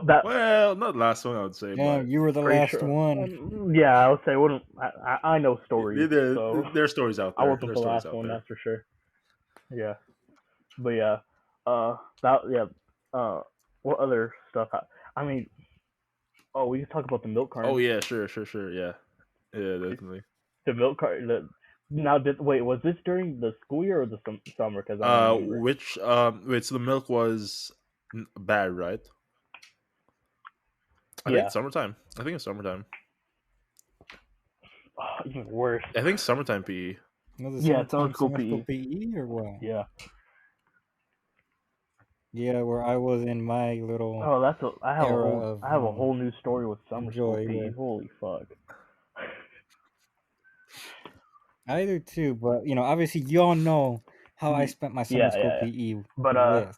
that Well, not the last one I would say, Damn, but you were the pretty last sure. one. Yeah, I would say I wouldn't. I know stories, so there's stories out I there. wasn't There's the stories last out one. there. That's for sure. Yeah, but yeah, that yeah. What other stuff? I mean, oh, we can talk about the milk Oh carton. yeah, sure. Yeah. Yeah, definitely. The milk carton. Now, wait, was this during the school year or the summer? Because I don't remember. Which wait, so the milk was bad, right? I think Yeah, it's summertime. I think it's summertime. oh, even worse. I think summertime PE. Was it Yeah, summer school PE or what? Yeah. Yeah, where I was in my little Oh, era of, I have a whole new story with summer school joy PE. where Holy fuck. I do too, but obviously you all know how I spent my summer Yeah, school yeah, yeah. PE But with,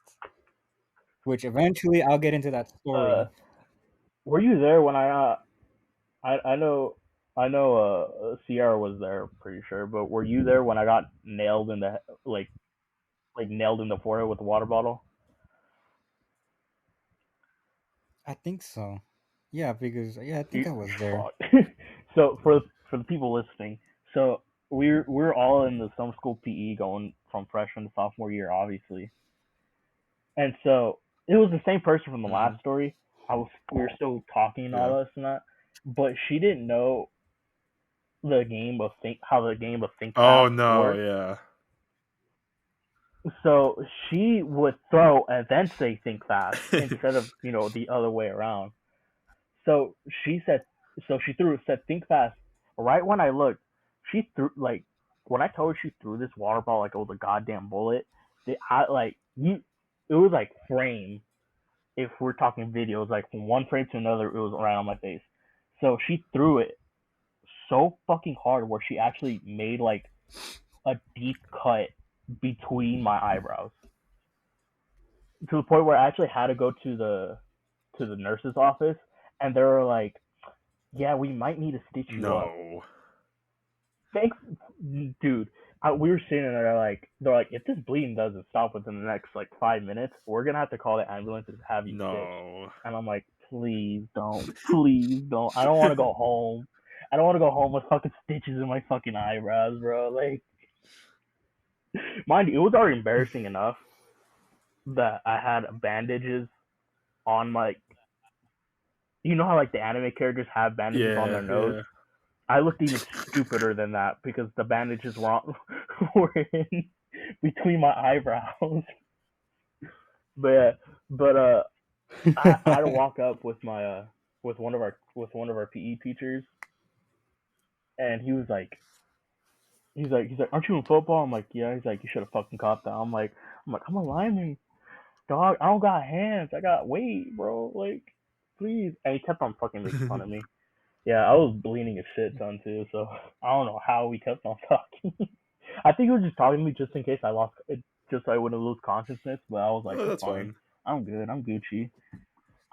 which eventually I'll get into that uh, story. were you there when I know Sierra was there, pretty sure. But were you there when I got nailed in the nailed in the forehead with the water bottle? I think so. Yeah, because I think You I was there. fuck. So for the people listening, so we're all in the summer school PE going from freshman to sophomore year, obviously. And so it was the same person from the Hmm. last story. We were still talking and Yeah. all this and that, but she didn't know how the game of think Oh fast no, worked. yeah. So she would throw and then say think fast instead of the other way around. So she said, so she threw said think fast. Right when I looked, she threw like when I told her she threw this water ball like it was a goddamn bullet. I like you, it was like frame. If we're talking videos, like from one frame to another, it was right on my face. So she threw it so fucking hard where she actually made like a deep cut between my eyebrows to the point where I actually had to go to the nurse's office, and they were like, "Yeah, we might need to stitch you up." No. Thanks, dude. We were sitting there like they're like, if this bleeding doesn't stop within the next like 5 minutes, we're gonna have to call the ambulance and have you stitched. No. And I'm like, please don't. I don't want to go home. I don't want to go home with fucking stitches in my fucking eyebrows, bro. Like, mind you, it was already embarrassing enough that I had bandages on my. You know how like the anime characters have bandages on Yeah, their nose? yeah. I looked even stupider than that because the bandages were in between my eyebrows. But yeah, but I had to walk up with my with one of our PE teachers, and he's like, aren't you in football? I'm like, yeah. He's like, you should have fucking caught that. I'm like, I'm a lineman, dog. I don't got hands. I got weight, bro. Like, please. And he kept on fucking making fun of me. Yeah, I was bleeding a shit ton too, so I don't know how we kept on talking. I think he was just talking to me just in case I lost, just so I wouldn't lose consciousness. But I was like, Oh, it's that's fine. fine. I'm good. I'm Gucci.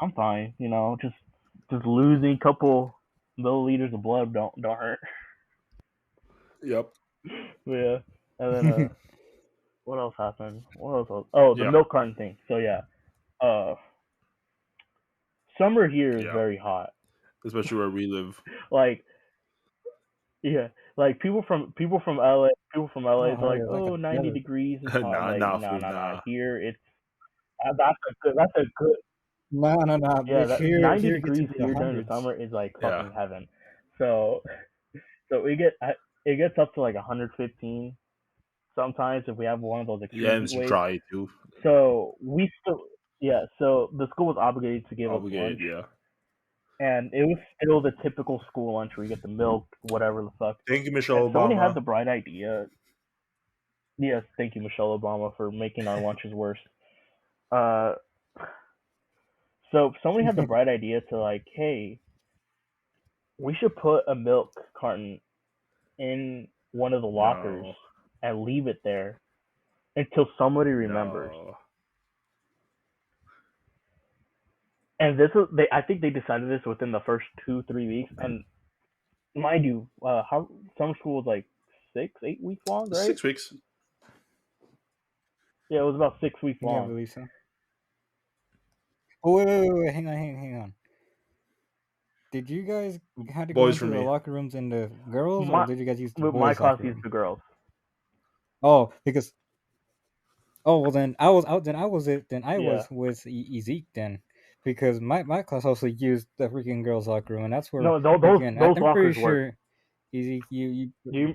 I'm fine. Just losing a couple milliliters of blood don't hurt. Yep. But yeah, and then what else happened? Oh, the Yeah. milk carton thing. So yeah, uh, summer here is Yeah. very hot. Especially where we live. Like yeah, like people from LA is Oh, like, you're like oh, a 90 desert. degrees is hot. I'm Nah, like, nah, no, fool, no, no. nah. Here it's that's a good No, no, no. yeah. But That here, 90 here it gets degrees into the here during the hundreds. summer is like Yeah. fucking heaven. So it gets up to like 115 sometimes if we have one of those Yeah, extreme and heat it's waves. dry too. So we still yeah. So the school was obligated to give us lunch, Obligated, yeah. and it was still the typical school lunch where you get the milk, whatever the fuck. Thank you, And Michelle somebody had Obama. the bright idea. Yes, thank you, Michelle Obama, for making our lunches worse. Uh, so somebody had the bright idea to like, hey, we should put a milk carton in one of the lockers No. and leave it there until somebody remembers. No. And this was I think they decided this within the first 2-3 weeks. And mind you, how summer school was like 6-8 weeks long, right? 6 weeks. Yeah, it was about 6 weeks Yeah, I long. believe so. Oh, wait. Hang on. Did you guys have to go Boys for into the me. locker rooms in the girls, or My did you guys use the my boys' class locker used room? the girls. Oh, because well then I was out. Then I was it. Then I Yeah. was with Ezek then, because my class also used the freaking girls' locker room, and that's where No, those freaking those I'm pretty lockers work. sure Ezek you Do you?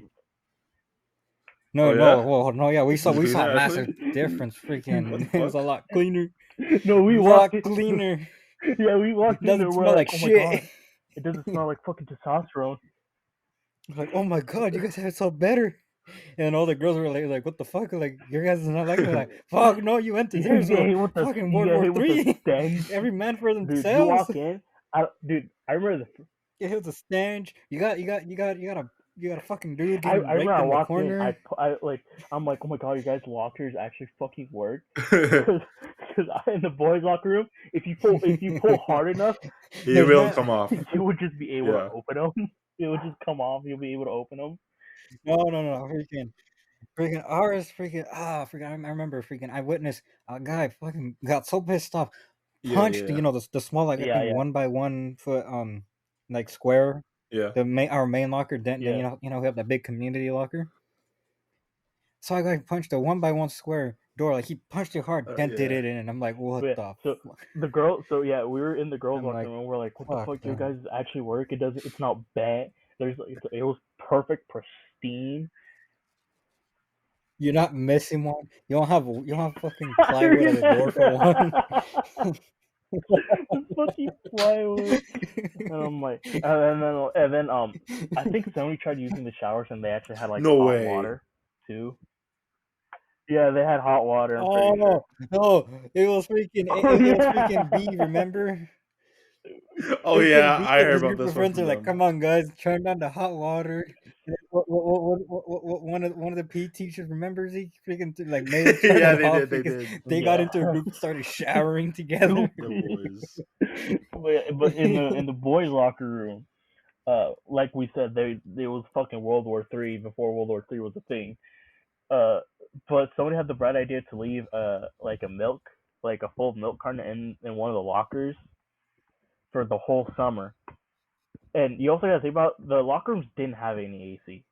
Oh no yeah? well no yeah Was it we saw cleaner a actually? massive difference. What the Freaking it was fuck? a lot cleaner, No, a we walked lot in. cleaner. Yeah, we It walked in there. doesn't We're smell like, like oh my shit. god, it doesn't smell like fucking testosterone. Like, oh my god, you guys have it so better. And all the girls were like, what the fuck? Like, your guys is not like that. Like, fuck, no, you went to there, You get so hit with the fucking you World get War hit with the Three. stench, Every man for dude. You themselves. walk in, dude. I remember Get hit with a stench. You got a fucking dude I getting remember raped I in the walked in. corner. I'm like, oh my god, you guys' lockers actually fucking work. Because in the boys' locker room, if you pull hard enough, It There's will not. come off. you would just be able to Yeah. open them. It would just come off. You'll be able to open them. No. Freaking ours. Freaking. I remember. Freaking. I witnessed a guy fucking got so pissed off, Yeah, punched. yeah, The small, like, I Yeah, think yeah, 1 by 1 foot like square, yeah. our main locker. Then yeah. we have that big community locker. So I got punched a 1 by 1 square door. Like, he punched it hard, dented Yeah. it in, and I'm like, what But yeah, the so fuck? yeah, we were in the girls' I'm locker like, room. We're like, what the fuck fuck? Your that. guys actually work? It's not bad. It was perfect, pristine. You're not missing one. You don't have fucking plywood at the door for one. Yeah. It's fucking plywood. And I'm like, I think somebody tried using the showers and they actually had like No hot way. water too. Yeah, they had hot water. I'm pretty sure. Oh no! Oh It was freaking yeah. B. Remember? Oh Freaking yeah, B I and heard his about group this of one friends from are like, them. "Come on, guys, turn on the hot water." And one of the PE teachers remembers he freaking like made him turn Yeah, it they off did, they because did. they got Yeah. into a group and started showering together. Stupid. The boys. But in the boys' locker room, like we said, there was fucking World War III before World War III was a thing. Uh, but somebody had the bright idea to leave like a full milk carton in one of the lockers for the whole summer. And you also got to think about the locker rooms didn't have any AC,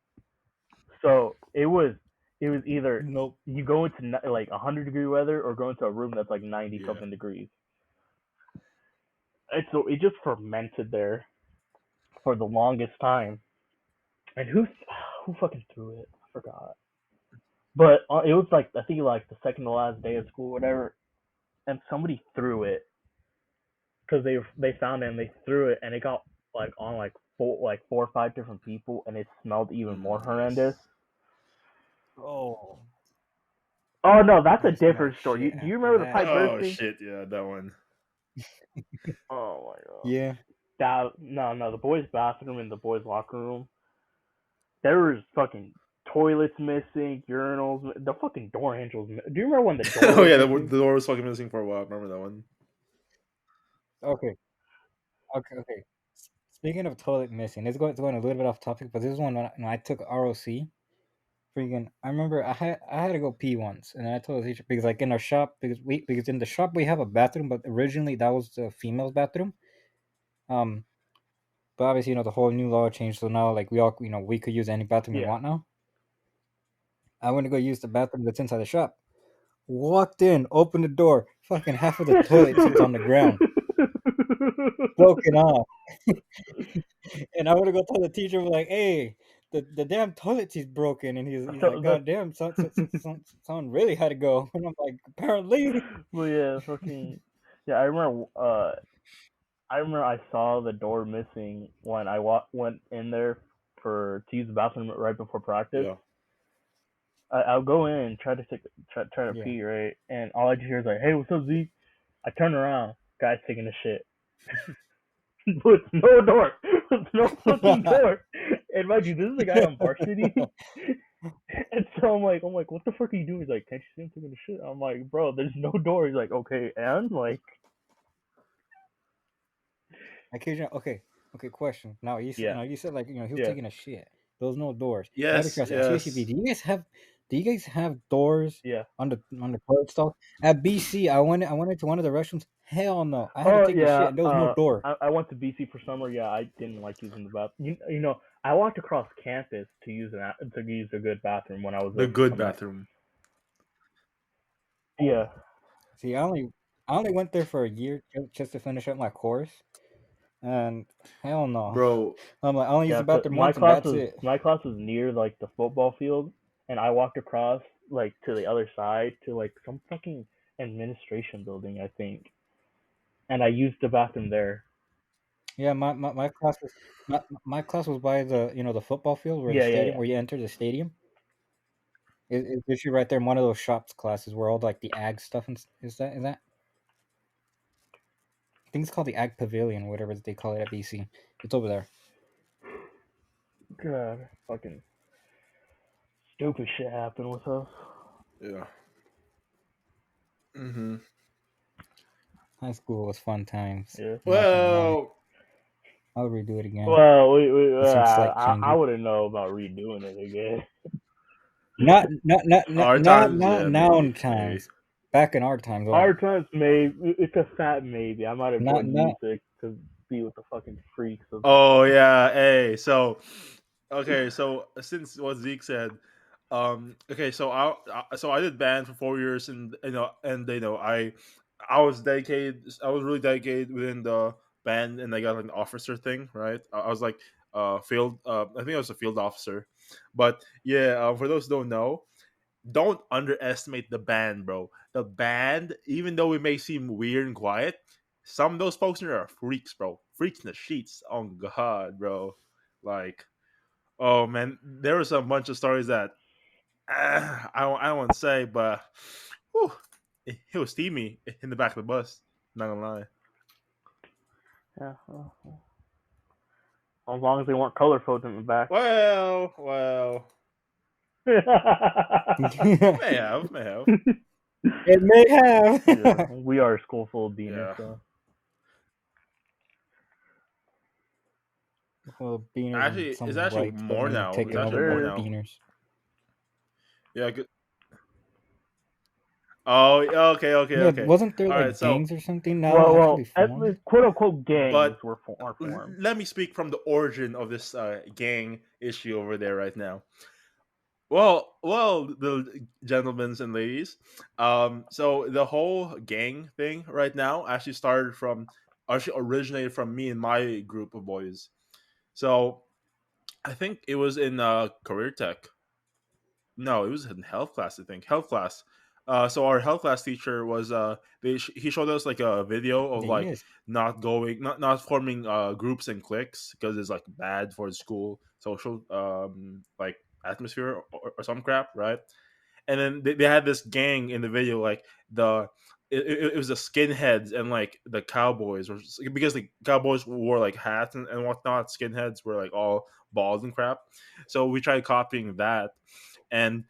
so it was either Nope. you go into like 100-degree weather or go into a room that's like 90 Yeah. something degrees. And so it just fermented there for the longest time. And who fucking threw it? I forgot. But it was like I think like the second to last day of school, whatever. And somebody threw it because they found it and they threw it and it got like on like 4 or 5 different people and it smelled even more horrendous. Nice. Oh, Oh no, that's a I smell different story. shit Do you after remember the that. pipe Oh bursting? shit, yeah, that one. Oh my god. Yeah. That no, the boys' bathroom and the boys' locker room. There was fucking toilets missing, urinals, the fucking door handles. Do you remember when the door Oh was yeah, missing? the door was fucking missing for a while. I remember that one. Okay, okay. Speaking of toilet missing, it's going a little bit off topic, but this is one when I took ROC. Freaking, I remember I had to go pee once, and I told the teacher because like in our shop because in the shop we have a bathroom, but originally that was the female's bathroom. Um, but obviously the whole new law changed, so now like we all we could use any bathroom we Yeah. want now. I went to go use the bathroom that's inside the shop. Walked in, opened the door. Fucking half of the toilet seats on the ground, broken off. And I would go tell the teacher, like, "Hey, the damn toilet seat's broken." And he's like, So, "God damn, someone really had to go." And I'm like, "Apparently." but yeah, fucking yeah. I remember I saw the door missing when went in there for to use the bathroom right before practice. Yeah. I'll go in, try to Yeah. pee, right, and all I just hear is like, "Hey, what's up, Zeke?" I turn around, guy's taking a shit with no door, with no fucking door. And mind you, this is a guy on varsity. And so I'm like, what the fuck are you doing? He's like, can't you see him taking a shit? I'm like, bro, there's no door. He's like, okay, and like, Occasionally, okay, okay. Question. yeah, Now you said like he was yeah, taking a shit. There was no doors. Out of Yes, curiosity, CSUB, yes. do you guys have doors yeah. on the toilet stall? At BC, I went to one of the restrooms. Hell no, I had to Oh take a shit yeah. and there was no door. I went to BC for summer. Yeah, I didn't like using the bathroom. You know, I walked across campus to use a good bathroom when I was The there for good summer. bathroom. Yeah. See, I only went there for a year just to finish up my course, and hell no. Bro, I'm like, I only used Yeah, the bathroom once, and that's it. my class was near like the football field, and I walked across like to the other side to like some fucking administration building, I think, and I used the bathroom there. Yeah, my class was by the football field where the Yeah, yeah, stadium yeah. where you enter the stadium. It's literally right there in one of those shops classes where all like the ag stuff is that? I think it's called the ag pavilion, whatever they call it at BC. It's over there. God, fucking stupid shit happened with us. yeah. Mm-hmm. High school was fun times. Yeah. I'm not gonna lie. Well, I would redo it again Well, with some slight I changes. wouldn't know about redoing it again. our times, Not yeah, now maybe, in maybe. times. Back in our times Our only. times, maybe it's a fat maybe. I might have Not joined not music to be with the fucking freaks of. Oh yeah, hey. So, okay, so since what Zeke said, okay, so I did band for 4 years, and I was dedicated. I was really dedicated within the band, and I got like an officer thing, right? I was like field. I think I was a field officer, but yeah. For those who don't know, don't underestimate the band, bro. The band, even though it may seem weird and quiet, some of those folks in there are freaks, bro. Freaks in the sheets. Oh god, bro. Like, oh man, there was a bunch of stories that I don't want to say, but whew, it was steamy in the back of the bus. Not gonna lie. Yeah, as long as they weren't color coded in the back. Well, it may have, may Yeah, have. we are a school full of beaners, yeah. so. Well, beaners and Actually, it's some actually whites, but more maybe now. Yes, It's taking actually over more the sir. now. beaners. Yeah. Oh, okay, okay, Yeah, okay. wasn't there All right. like So, gangs or something now actually At formed? least quote unquote gangs but are formed. let me speak from the origin of this gang issue over there right now. Well, the gentlemen and ladies. So the whole gang thing right now actually originated from me and my group of boys. So I think it was in career tech. No, it was in health class. I think health class. So our health class teacher was he showed us like a video of Yeah, you like guys. not forming groups and cliques because it's like bad for the school social like atmosphere or some crap, right? And then they had this gang in the video, like it was the skinheads and like the cowboys, or because the cowboys wore like hats and whatnot. Skinheads were like all bald and crap. So we tried copying that, and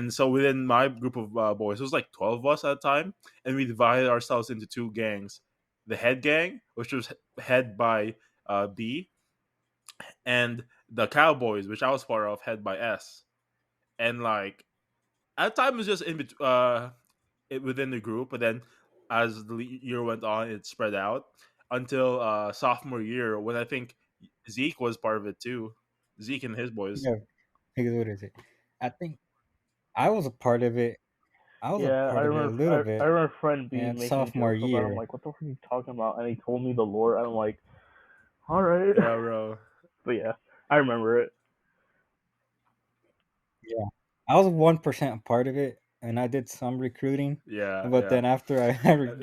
so within my group of boys, it was like 12 of us at a time, and we divided ourselves into two gangs: the head gang, which was head by B, and the cowboys, which I was part of, head by S. And like at the time, it was just within the group, but then as the year went on, it spread out until sophomore year when I think Zeke was part of it too. Zeke and his boys. Yeah, because what is it? I think I was a part of it. I was a Yeah, I part of it a remember. little I bit. remember friend B And making sophomore jokes about it. I'm year, like, what the fuck are you talking about? And he told me the lore. I'm like, all right. Yeah, bro. But yeah, I remember it. yeah, I was 1% a part of it, and I did some recruiting. Yeah, But yeah. then after Uh,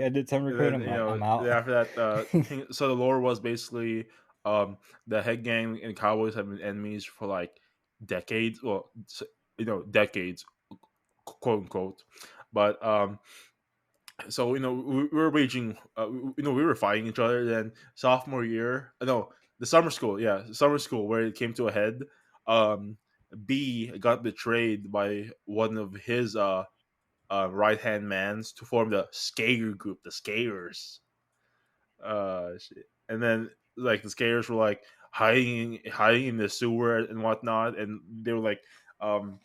I did some And recruiting, then I'm out. after that, so the lore was basically the head gang and Cowboys have been enemies for like decades. Well, decades, quote unquote. But so we were waging we were fighting each other. Then sophomore year, no, the summer school, yeah, summer school, where it came to a head. um B got betrayed by one of his right hand mans to form the Skater group, the Skaters. Shit. And then like the Skaters were like hiding in the sewer and whatnot, and they were like um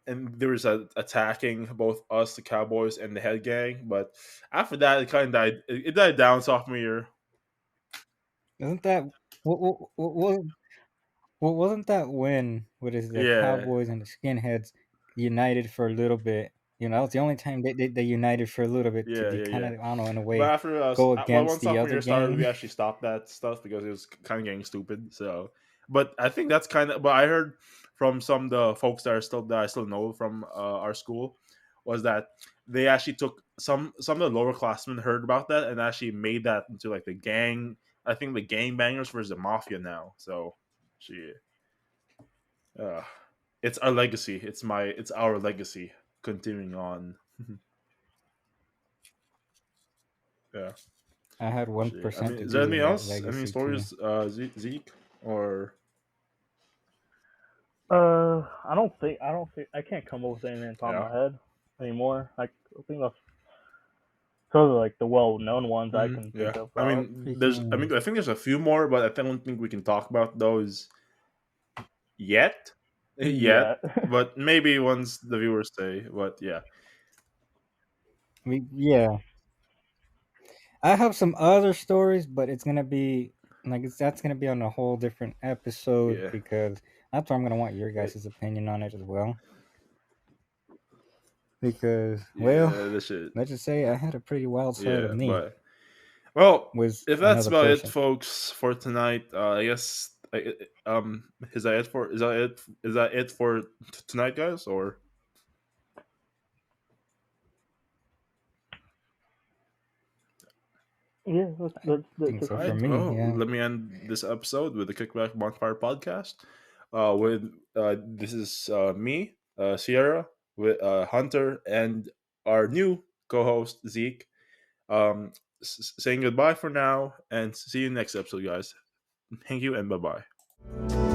and there was attacking both us, the Cowboys, and the head gang. But after that, it kind of died. It died down sophomore year. Isn't that wasn't that when what is the Yeah, Cowboys and the Skinheads united for a little bit? That was the only time they united for a little bit to yeah, be yeah, kind yeah. of, I don't know, in a But way after go well, against once the sophomore other year started, we gang. actually stopped that stuff because it was kind of getting stupid. So, but I think that's kind of. But I heard from some of the folks that I still know from our school was that they actually took some of the lower classmen heard about that and actually made that into like the gang. I think the gang bangers versus the mafia now. So, she. Uh, it's our legacy. It's our legacy continuing on. Yeah. I had one Shit. I mean, percent to is there do anything in that else? Any legacy too. stories, Zeke? Or I can't come up with anything on top of yeah. my head anymore. I think that's those are like the well-known ones I can Yeah. think I about. mean, Freaking I think there's a few more, but I don't think we can talk about those yet. Yet, Yeah. but maybe once the viewers say. But yeah, yeah, I have some other stories, but it's gonna be like that's gonna be on a whole different episode yeah, because that's where I'm gonna want your it, guys' opinion on it as well. Because, well, yeah. This shit. let's just say I had a pretty wild side of Yeah, me but well, with if that's another about it, person. folks, for tonight, I guess. Is that it for tonight, guys? Or Yeah, I think that's it so all for for right. me. me. Well, Yeah, let me end this episode with the Kickback Bonfire podcast. With this is me, Sierra, with Hunter, and our new co-host Zeke. Um, saying goodbye for now, and see you next episode, guys. Thank you, and bye bye.